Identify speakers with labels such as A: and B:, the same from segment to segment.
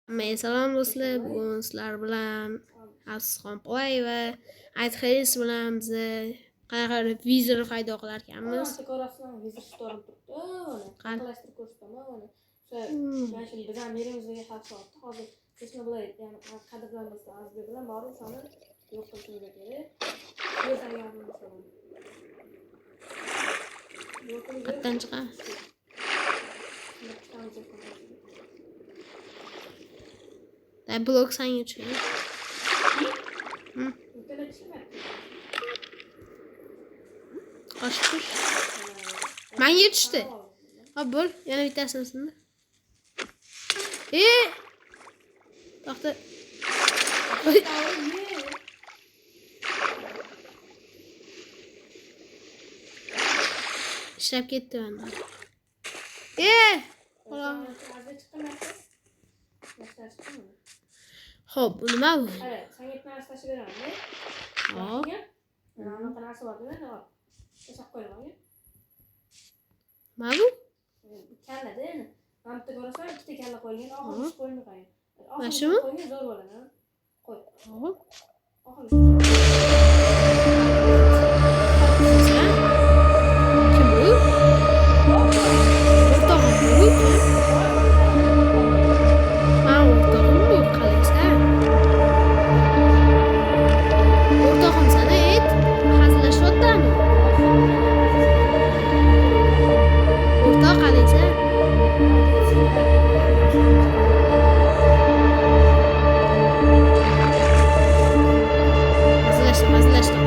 A: Salom do'stlar, bugun sizlar bilan Asxon Play va Aytxaris bilan biz qanaqa vizor paydo qilar ekanmiz.
B: Ko'rasizmi, vizor storib turibdi. Aniqlashtirib ko'rsataman mana. O'sha mana shu bizning yerimizdagi xavf soatda hozir hechmi bo'ladi, ya'ni qadrlanmasdan azbi bilan borib o'shani yo'q qilishimiz kerak.
A: Qatdan chiqa. Da blok sen geçiyor. Hı? Açmış. Ben yetişti. Ha bol. Yana bitersin aslında. Tahta. İşlep gitti benden. Hop, nima bu?
B: Hadi, sen gitme arasında beraman.
A: Hop.
B: Ana qanasi bor deb, tashlab qo'yaman.
A: Nima bu?
B: Kallada, mana bitta ko'rasan, ikkita kalla qo'yilgan, oxirgi qo'yilni qo'ying.
A: Mana shumi?
B: Qo'ying zo'r bo'ladi. Qo'y.
A: Hop.
B: Oxirgi.
A: Kim bu? O'rtog'im bu. Ha, o'rtog'im bu qalaysa. O'rtog'im sana ayt, hazillashyaptimi? O'rtoq qalaysa.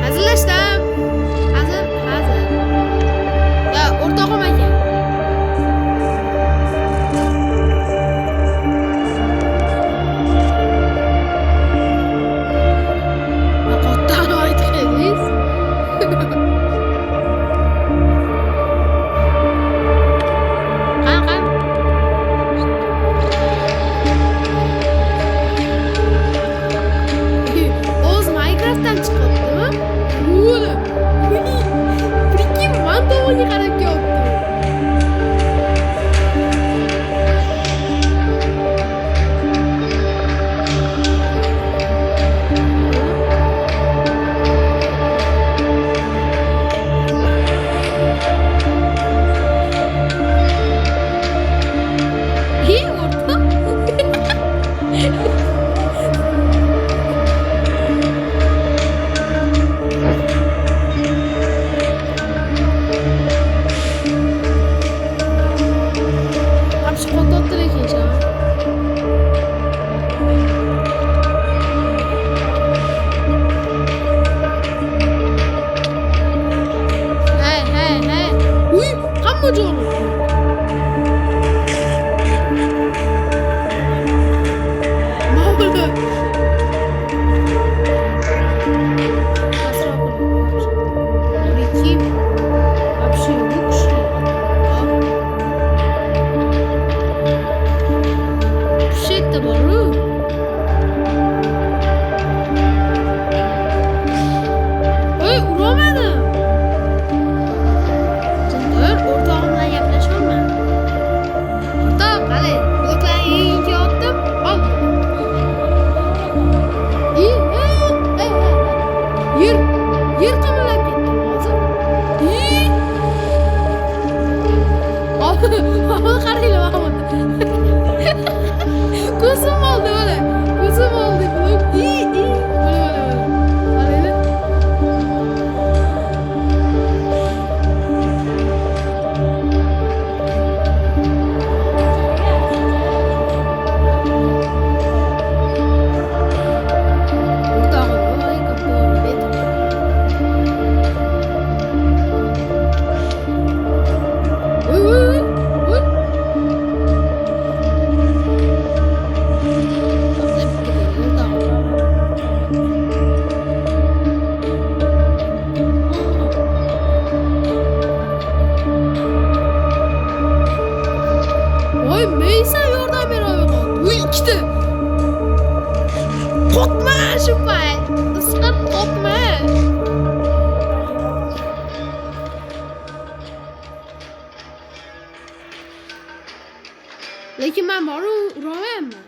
A: Hazırlaştım. Hazır. Ya ortağım aka. Hakikaten aytxaris. Qan. O'z Minecraft'dan chiqibdi-mi? Oğlum. Прикинь, мандовый qarab kelibdi. Orta. Hapsi qo'ntotdi lekin sha. Hey. Uy, hamma jo'ni. Mavlud. Прикинь, вообще лучше. Shit boru. Oy, uramadim. Jindir, o'rtog'im bilan gaplashaman. O'rtoq, qalay, bloklarni yeyinga otdim. Ol. Yer qimirlab ketdi hozir. Qaranglar mana. Ko'zim oldi mana. Ko'zim oldi. Mana. Qaranglar. O'rtog'im, voy, katta bet. Uy. Oy, Meysa yordam berayo'q. Uy, ikkita. Qo'tma shu payt. Isqib qo'tma. Lekin men boru uramanmi?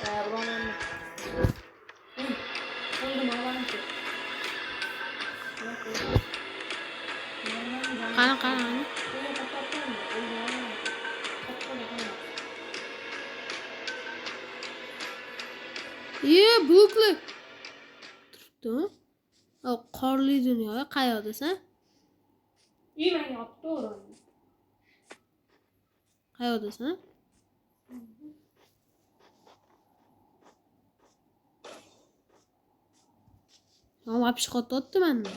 B: Ulanma. Oldum ağlamışım.
A: Qani. Blokli. Turibdi. O qorli dunyo, qayoqdasan?
B: Menga otdi o'ronni.
A: Qayoqdasan? Вообще qotdi menda.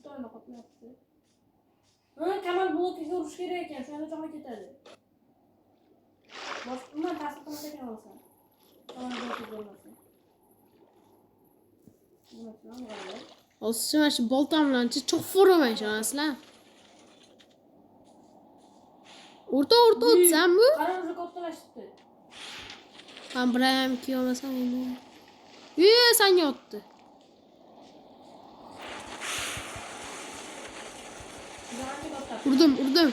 B: To'yni qotmayapti. Kamal blokiga urish kerak ekan, shunda jo'na ketadi. Boshqa ta'sir qilmas ekan olsa. Kamal blokiga urmasin.
A: Hozir mana shu boltam bilan cho'q furaman ishonasizlar. O'rta o'tsanmi?
B: Qarorga kattalashibdi.
A: Men biram kiyomasam endi. Sen yotdi. Urdim.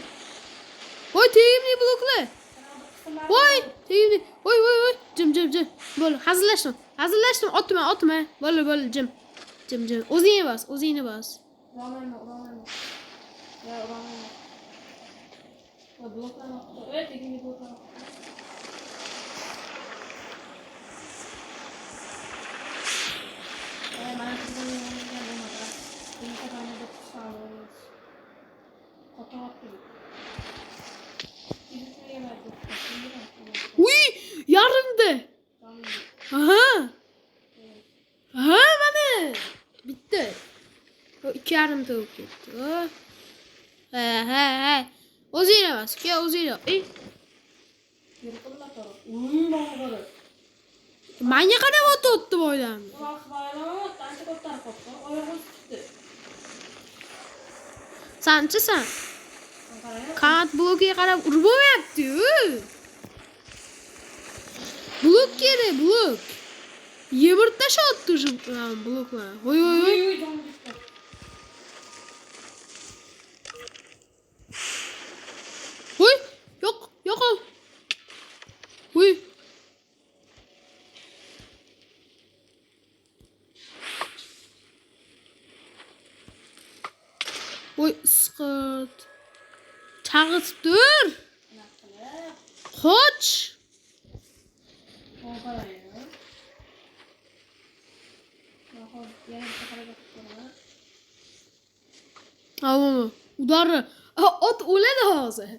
A: Voy, tegimli bloklar. Voy, tegimli. Voy. Jim. Bo'l, hazillashdim. Otma. Bo'l, jim. O'zingni bos.
B: Ulanma. Ya ulanma. Bloklar otdi. Tegimli bloklar otdi. Mana sizning yoningizda bo'lmadi. Bunga qanday deb hisoblaymiz.
A: Uy, yarımdı. Aha, mana. Bitti. O 2 yarım tavuk gitti. He. O'zingni bas, o'zingni. Menga qarab o'tdi boydan. Sen. Kanat blokiga qarab urib bo'lmayapti-ku. Blok kerak, blok. Yemir tashatdi shu bloklar. Voy. Voy, yo'q. Voy. Voy, isqot. Chag'it dur. Qoch. Avvalo, udarni. Ot o'ladi hozir.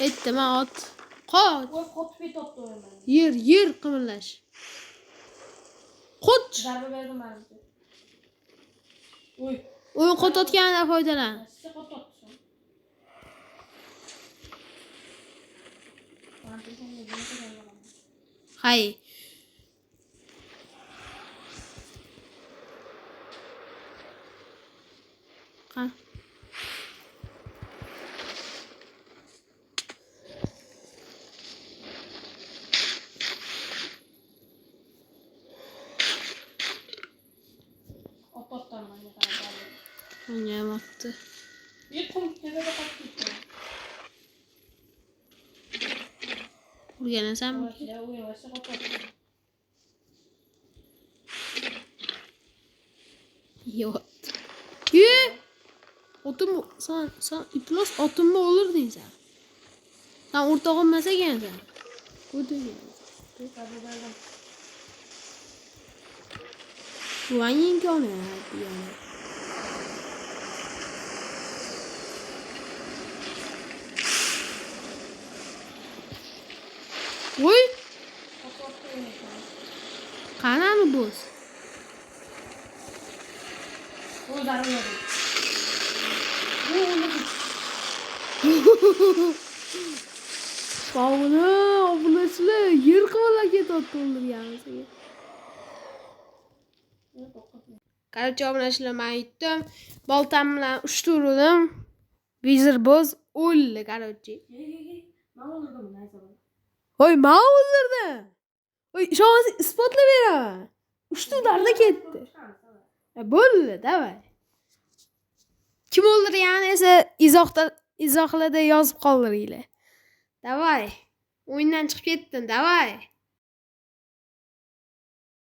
A: Aytdim, ot. Qoch.
B: Voy, qotib ketibdi o'yman.
A: Yer qimirlash. Qoch.
B: Zarba berdim menimcha. Voy.
A: O'yin qotayotganidan foydalan. Hay. Qan. Menga yoqdi. O'rganasanmi? Yo'q. Otim sen iplos otimni o'lirding sen. Sen o'rtog'im emas ekansan. Buning imkoni yo'q. Voy. Qanami bo'z? Obunachilar yer qimirlab ketyapti o'ldirganimizga. Qarchi obunachilar, men aytdim, boltam bilan ushtirdim. Vizir bo'z o'ldi, qarchi. Voy, men o'ldirdim. Voy, ishonmasang isbotlab beraman. Ushtirlarda ketdi. Bo'ldi, davay. Kim o'ldirganini esa izohlarda yozib qoldiringlar. Davay. o'yindan chiqib ketdim. Davay.